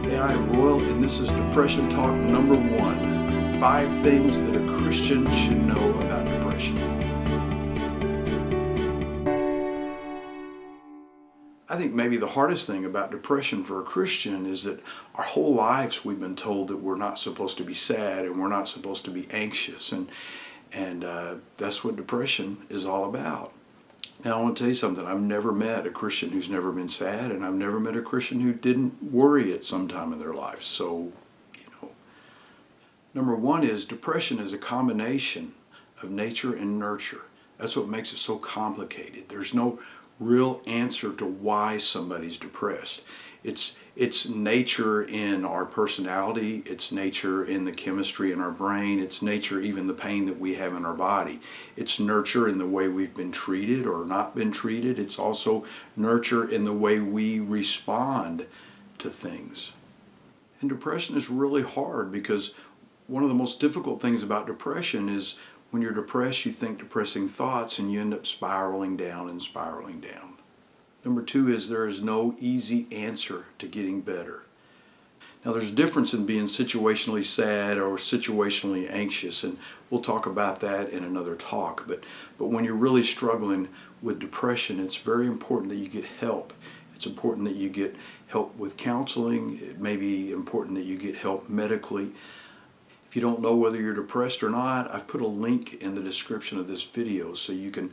Hey, I'm Royal, and this is Depression Talk number 1. 5 things that a Christian should know about depression. I think maybe the hardest thing about depression for a Christian is that our whole lives we've been told that we're not supposed to be sad and we're not supposed to be anxious, and that's what depression is all about. Now, I want to tell you something. I've never met a Christian who's never been sad, and I've never met a Christian who didn't worry at some time in their life. So, number 1 is depression is a combination of nature and nurture. That's what makes it so complicated. There's no real answer to why somebody's depressed. It's nature in our personality, it's nature in the chemistry in our brain, it's nature even the pain that we have in our body. It's nurture in the way we've been treated or not been treated. It's also nurture in the way we respond to things. And depression is really hard because one of the most difficult things about depression is when you're depressed, you think depressing thoughts and you end up spiraling down and spiraling down. Number 2 is there is no easy answer to getting better. Now, there's a difference in being situationally sad or situationally anxious, and we'll talk about that in another talk. But when you're really struggling with depression, it's very important that you get help. It's important that you get help with counseling. It may be important that you get help medically. If you don't know whether you're depressed or not, I've put a link in the description of this video so you can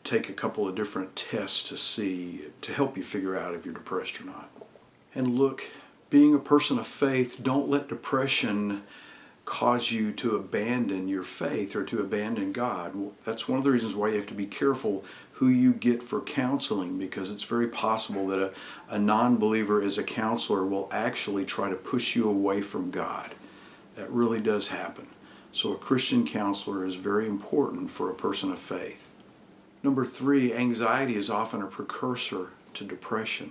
take a couple of different tests to help you figure out if you're depressed or not. And look, being a person of faith, don't let depression cause you to abandon your faith or to abandon God. Well, that's one of the reasons why you have to be careful who you get for counseling, because it's very possible that a non-believer as a counselor will actually try to push you away from God. That really does happen. So a Christian counselor is very important for a person of faith. Number 3, anxiety is often a precursor to depression.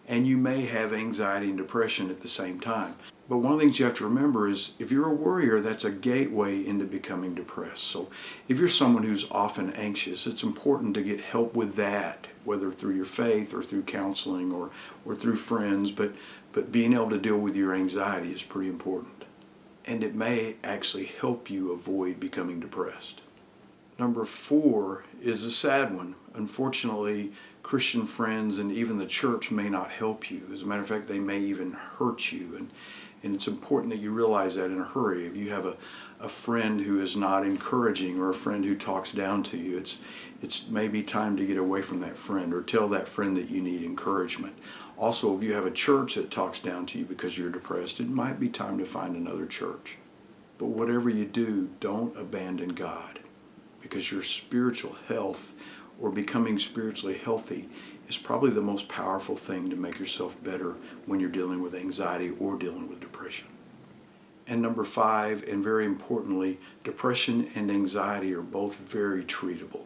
And you may have anxiety and depression at the same time. But one of the things you have to remember is if you're a worrier, that's a gateway into becoming depressed. So if you're someone who's often anxious, it's important to get help with that, whether through your faith or through counseling or through friends. But being able to deal with your anxiety is pretty important. And it may actually help you avoid becoming depressed. Number 4 is a sad one. Unfortunately, Christian friends and even the church may not help you. As a matter of fact, they may even hurt you. And it's important that you realize that in a hurry. If you have a friend who is not encouraging or a friend who talks down to you, it's maybe time to get away from that friend or tell that friend that you need encouragement. Also, if you have a church that talks down to you because you're depressed, it might be time to find another church. But whatever you do, don't abandon God, because your spiritual health or becoming spiritually healthy is probably the most powerful thing to make yourself better when you're dealing with anxiety or dealing with depression. And number 5, and very importantly, depression and anxiety are both very treatable.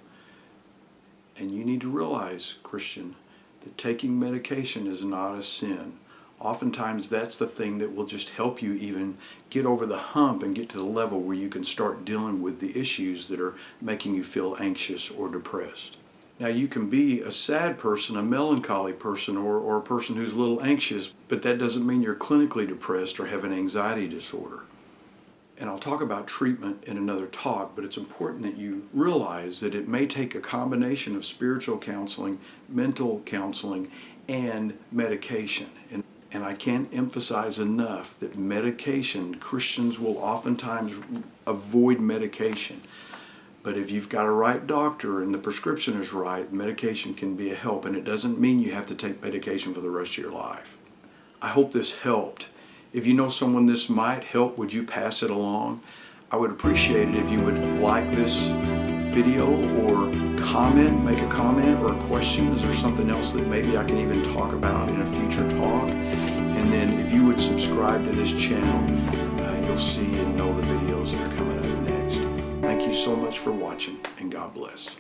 And you need to realize, Christian, that taking medication is not a sin. Oftentimes that's the thing that will just help you even get over the hump and get to the level where you can start dealing with the issues that are making you feel anxious or depressed. Now, you can be a sad person, a melancholy person, or a person who's a little anxious, but that doesn't mean you're clinically depressed or have an anxiety disorder. And I'll talk about treatment in another talk, but it's important that you realize that it may take a combination of spiritual counseling, mental counseling, and medication. And I can't emphasize enough that medication, Christians will oftentimes avoid medication. But if you've got a right doctor and the prescription is right, medication can be a help. And it doesn't mean you have to take medication for the rest of your life. I hope this helped. If you know someone this might help, would you pass it along? I would appreciate it if you would like this video or comment, make a comment or a question. Is there something else that maybe I can even talk about in a future talk? And then if you would subscribe to this channel, you'll see and know the videos that are coming up next. Thank you so much for watching, and God bless.